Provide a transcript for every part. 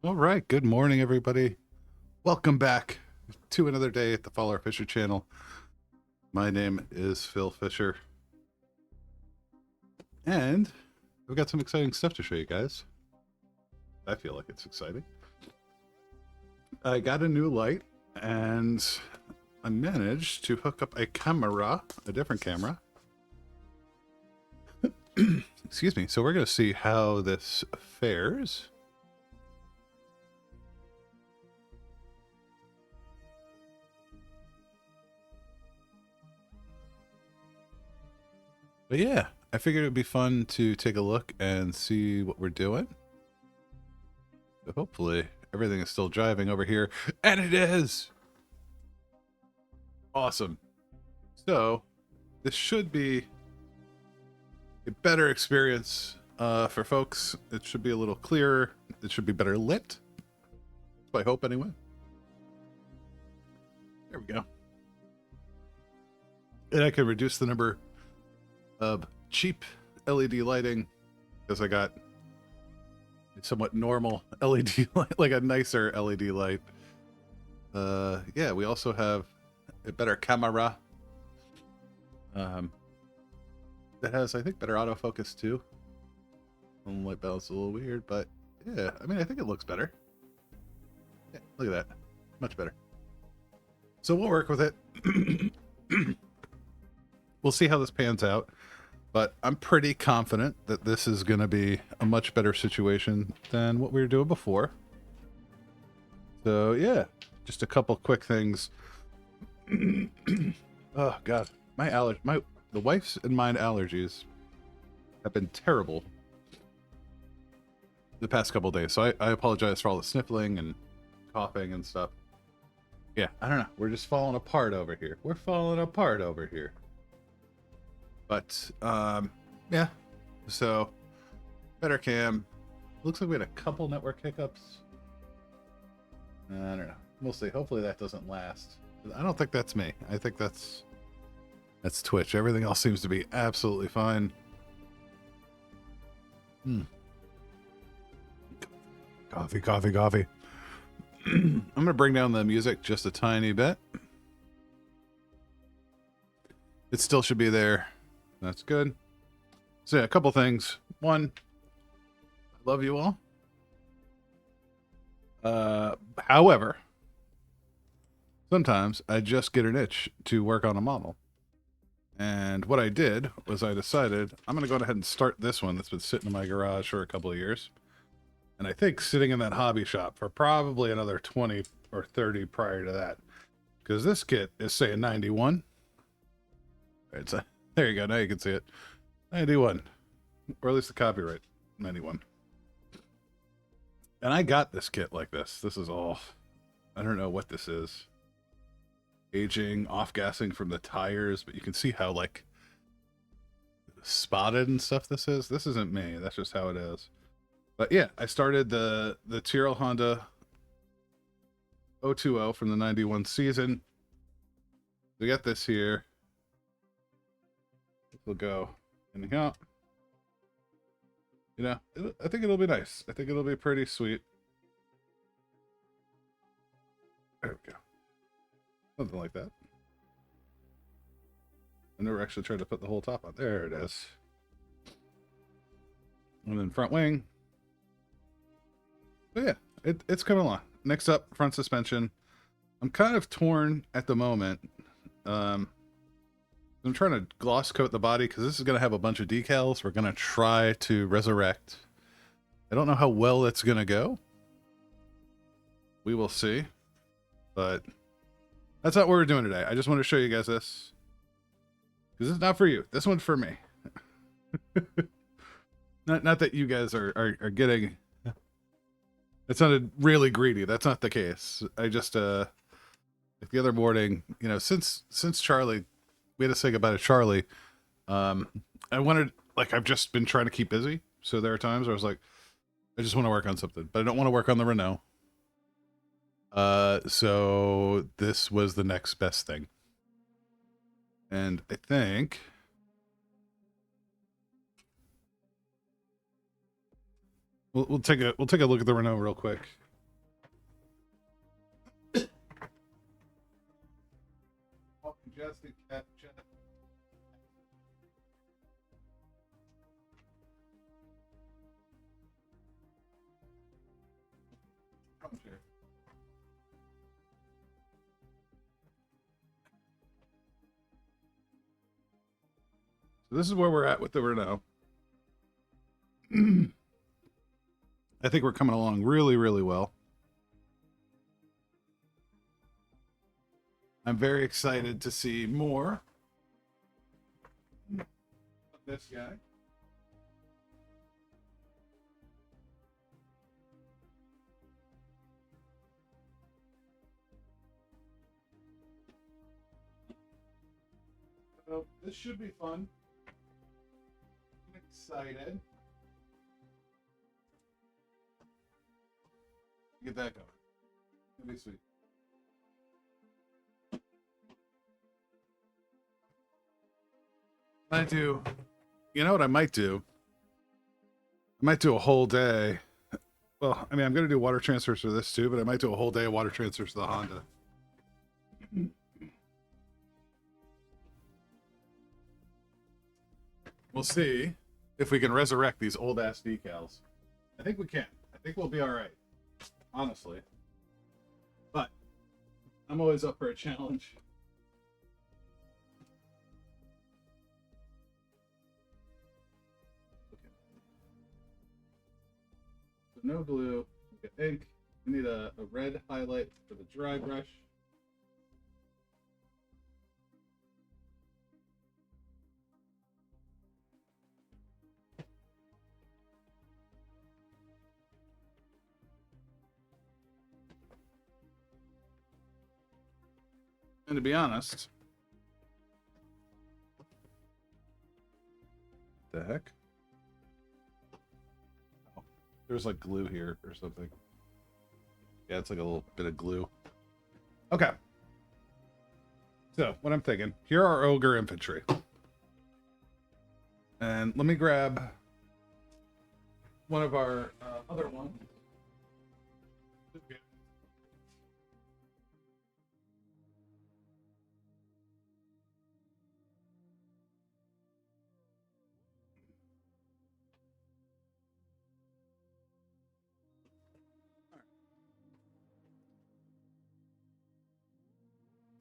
All right. Good morning, everybody. Welcome back to another day at the Follower Fisher channel. My name is Phil Fisher, and I've got some exciting stuff to show you guys. I feel like it's exciting. I got a new light, and I managed to hook up a camera, a different camera. Excuse me. So we're going to see how this fares. But yeah, I figured it would be fun to take a look and see what we're doing. So hopefully everything is still driving over here, and it is! Awesome. So this should be a better experience for folks. It should be a little clearer. It should be better lit. That's my hope anyway. There we go. And I can reduce the number of cheap LED lighting because I got a somewhat normal LED light, like a nicer LED light. Yeah, we also have a better camera. That has, I think, better autofocus too. The light balance is a little weird, but yeah, I mean, I think it looks better. Yeah, look at that. Much better. So we'll work with it. We'll see how this pans out, but I'm pretty confident that this is going to be a much better situation than what we were doing before. So yeah, just a couple quick things. Oh god, the wife's and mine allergies have been terrible the past couple days. So I apologize for all the sniffling and coughing and stuff. Yeah, I don't know. We're just falling apart over here. We're falling apart over here. But yeah. So better cam. Looks like we had a couple network hiccups. I don't know. We'll see. Hopefully that doesn't last. I don't think that's me. I think that's Twitch. Everything else seems to be absolutely fine. Coffee, coffee, coffee. I'm going to bring down the music just a tiny bit. It still should be there. That's good. So yeah, a couple things. One, I love you all. However, sometimes I just get an itch to work on a model. And what I did was I decided I'm going to go ahead and start this one that's been sitting in my garage for a couple of years. And I think sitting in that hobby shop for probably another 20 or 30 prior to that. Because this kit is saying 91. It's a, there you go. Now you can see it. 91. Or at least the copyright. 91. And I got this kit like this. This is all... I don't know what this is. Aging, off-gassing from the tires. But you can see how, like, spotted and stuff this is. This isn't me. That's just how it is. But yeah, I started the Tyrrell Honda 020 from the 91 season. We got this here. We'll go in here. You know, I think it'll be nice. I think it'll be pretty sweet. There we go. Something like that. I never actually tried to put the whole top on. There it is. And then front wing. But yeah, it's coming along. Next up, front suspension. I'm kind of torn at the moment. I'm trying to gloss coat the body because this is going to have a bunch of decals. We're going to try to resurrect. I don't know how well it's going to go. We will see. But that's not what we're doing today. I just want to show you guys this. Because it's not for you. This one's for me. not that you guys are getting... It sounded really greedy. That's not the case. I just, like the other morning, you know, since Charlie, we had to say goodbye to Charlie. I wanted, like, I've just been trying to keep busy. So there are times where I was like, I just want to work on something, but I don't want to work on the Renault. So this was the next best thing. And I think we'll take a look at the Renault real quick. congested cat chat. Come here. So this is where we're at with the Renault. I think we're coming along really, really well. I'm very excited to see more of this guy. So this should be fun. I'm excited. Get that going. It'll be sweet. I do. You know what I might do? I might do a whole day. Well, I mean, I'm going to do water transfers for this too, but I might do a whole day of water transfers to the Honda. We'll see if we can resurrect these old ass decals. I think we can. I think we'll be all right. Honestly. But I'm always up for a challenge. Okay. So no glue. We got ink. We need a red highlight for the dry brush. And to be honest, the heck? Oh, there's like glue here or something. Yeah, it's like a little bit of glue. Okay. So, what I'm thinking, here are OGRE infantry. And let me grab one of our other ones.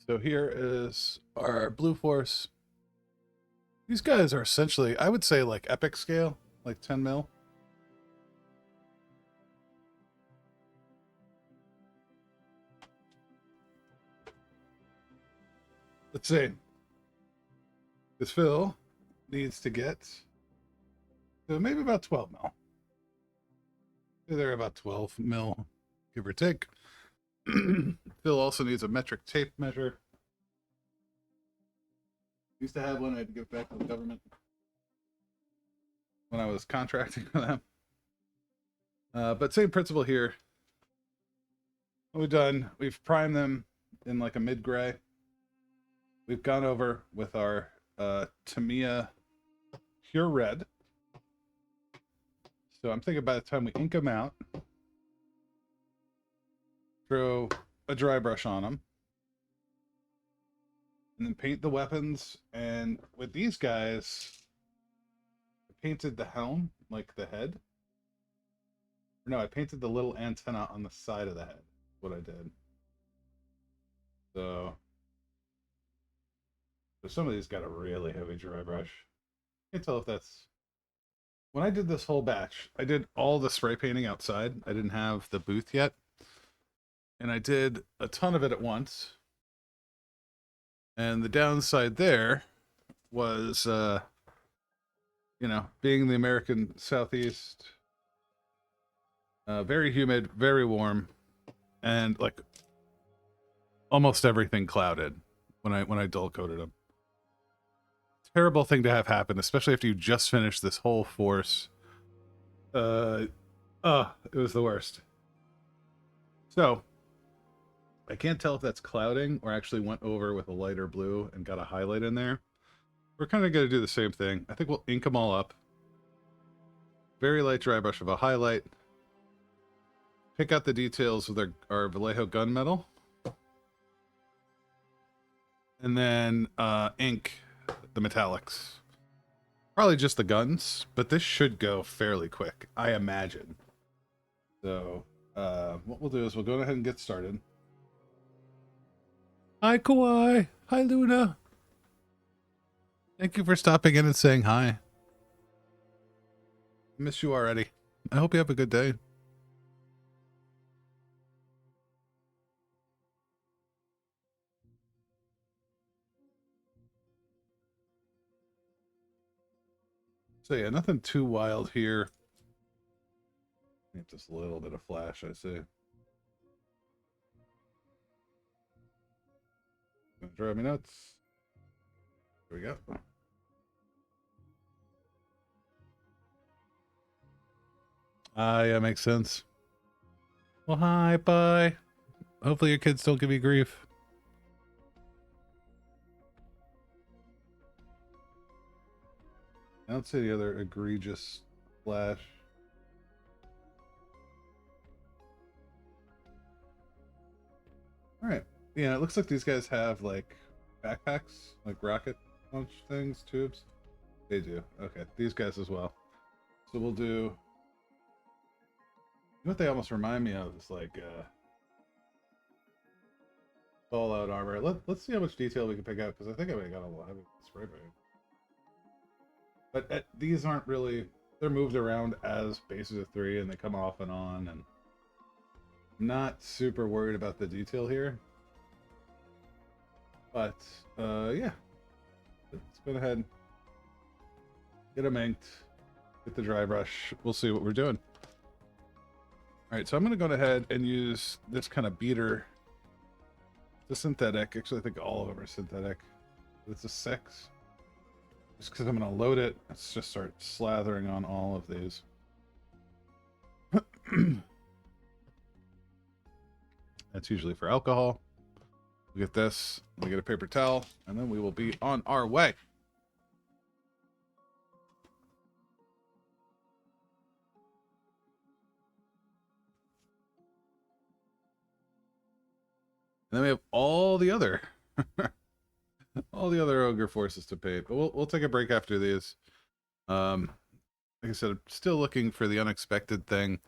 So here is our Blue Force. These guys are essentially, I would say, like epic scale, like 10 mil. Let's see. This fill needs to get to maybe about 12 mil. They're about 12 mil, give or take. Phil also needs a metric tape measure. Used to have one I had to give back to the government when I was contracting for them. But same principle here. What we've done, we've primed them in like a mid-gray. We've gone over with our Tamiya Pure Red. So I'm thinking by the time we ink them out, throw a dry brush on them, and then paint the weapons. And with these guys, I painted the helm, like the head. No, I painted the little antenna on the side of the head. What I did. So some of these got a really heavy dry brush. Can't tell if that's... When I did this whole batch, I did all the spray painting outside. I didn't have the booth yet. And I did a ton of it at once. And the downside there was, you know, being the American Southeast, very humid, very warm, and like almost everything clouded when I dull coated them. Terrible thing to have happen, especially after you just finished this whole force. It was the worst. So I can't tell if that's clouding or actually went over with a lighter blue and got a highlight in there. We're kind of going to do the same thing. I think we'll ink them all up. Very light dry brush of a highlight. Pick out the details with our Vallejo gunmetal. and then ink the metallics. Probably just the guns, but this should go fairly quick, I imagine. So what we'll do is we'll go ahead and get started. Hi, Kawhi. Hi, Luna. Thank you for stopping in and saying hi. Miss you already. I hope you have a good day. So yeah, nothing too wild here. Just a little bit of flash, I see. Gonna drive me nuts. There we go. Yeah, makes sense. Well, hi, bye. Hopefully your kids don't give you grief. I don't see the other egregious flash. All right. Yeah, it looks like these guys have like backpacks, like rocket launch things, tubes. They do. Okay, these guys as well. So we'll do. You know what they almost remind me of is like Fallout armor. Let's see how much detail we can pick out because I think I got a lot of spray paint. But these aren't really. They're moved around as bases of 3 and they come off and on, and I'm not super worried about the detail here. But yeah, let's go ahead, get them inked, get the dry brush. We'll see what we're doing. All right, so I'm going to go ahead and use this kind of beater. The synthetic. Actually, I think all of them are synthetic. It's a 6. Just because I'm going to load it, let's just start slathering on all of these. That's usually for alcohol. We get this, we get a paper towel, and then we will be on our way. And then we have all the other all the other ogre forces to paint. But we'll take a break after these. Like I said, I'm still looking for the unexpected thing.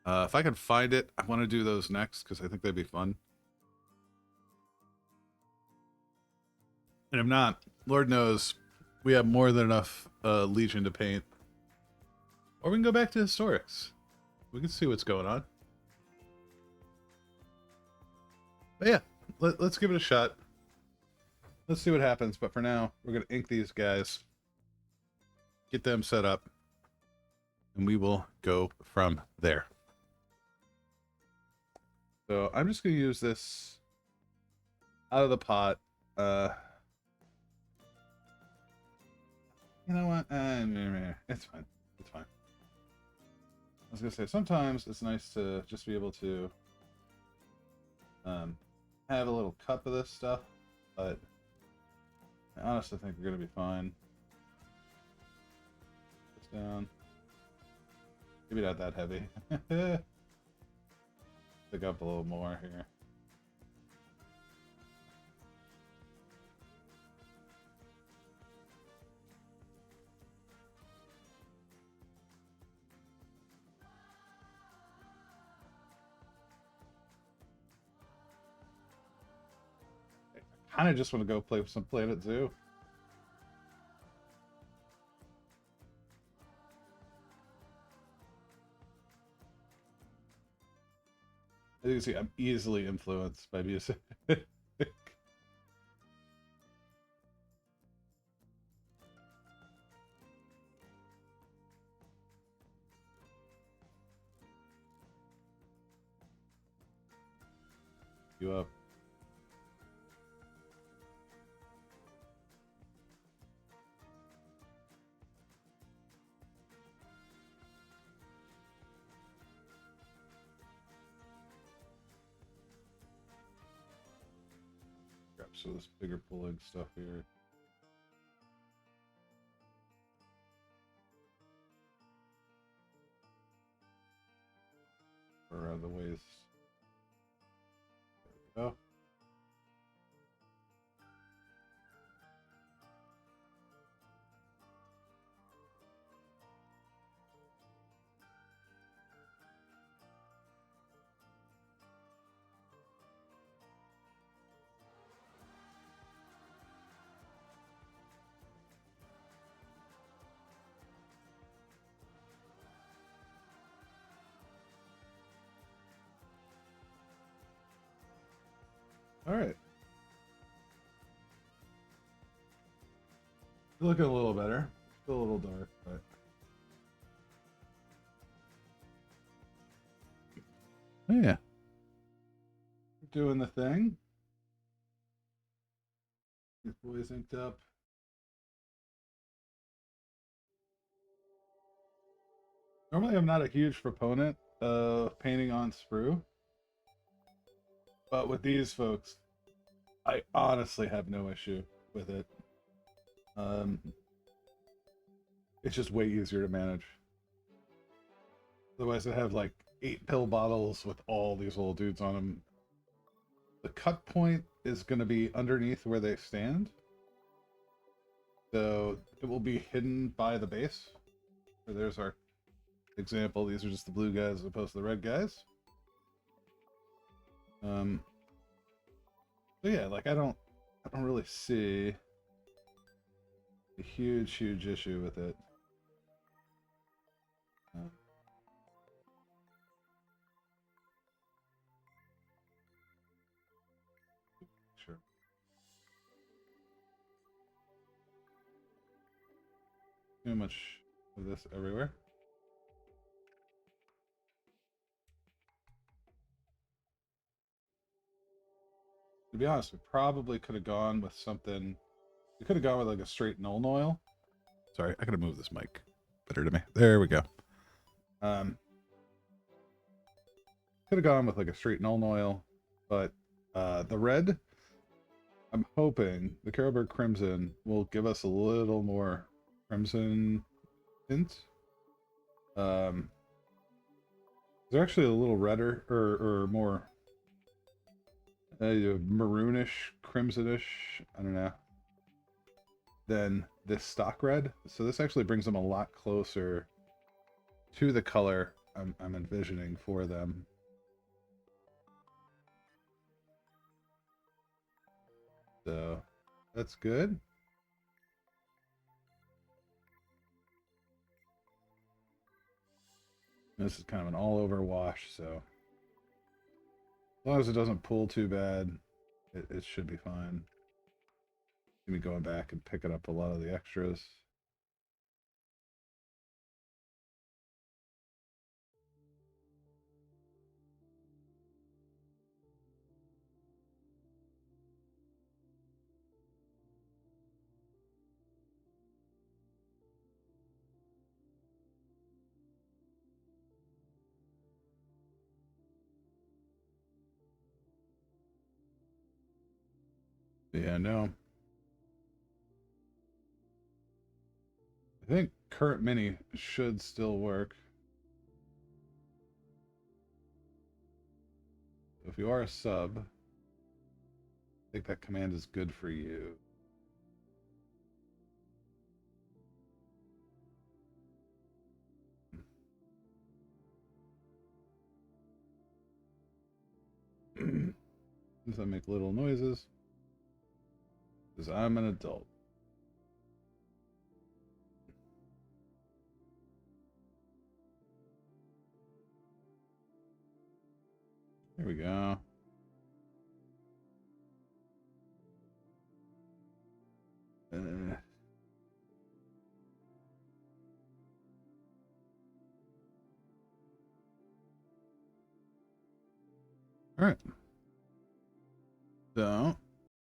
If I can find it, I want to do those next because I think they'd be fun. And if not, Lord knows, we have more than enough Legion to paint. Or we can go back to Historics. We can see what's going on. But yeah, let's give it a shot. Let's see what happens. But for now, we're going to ink these guys. Get them set up. And we will go from there. So I'm just going to use this out of the pot. You know what? It's fine. It's fine. I was going to say, sometimes it's nice to just be able to have a little cup of this stuff, but I honestly think we're going to be fine. This down. Maybe not that heavy. Pick up a little more here. I kind of just want to go play some Planet Zoo. As you can see, I'm easily influenced by music. You up. Grab some of this bigger pulling stuff here. Around the waist. There we go. All right. Looking a little better. Still a little dark, but yeah, doing the thing. These boys inked up. Normally, I'm not a huge proponent of painting on sprue, but with these folks, I honestly have no issue with it. Um, it's just way easier to manage. Otherwise, I have like 8 pill bottles with all these little dudes on them. The cut point is going to be underneath where they stand. So it will be hidden by the base. So there's our example. These are just the blue guys as opposed to the red guys. So yeah, like I don't really see a huge issue with it. Sure. Too much of this everywhere. To be honest, we probably could have gone with something. We could have gone with like a straight Nuln Oil. Sorry, I gotta move this mic better to me. There we go. Could have gone with like a straight Nuln Oil, but the red, I'm hoping the Carroburg Crimson will give us a little more crimson tint. They're actually a little redder or more maroonish, crimsonish, I don't know, than this stock red. So this actually brings them a lot closer to the color I'm envisioning for them. So that's good. This is kind of an all-over wash, so as long as it doesn't pull too bad, it should be fine. Maybe going back and picking up a lot of the extras. Yeah, no. I think current mini should still work. If you are a sub, I think that command is good for you. Since I make little noises, because I'm an adult. There we go. All right. So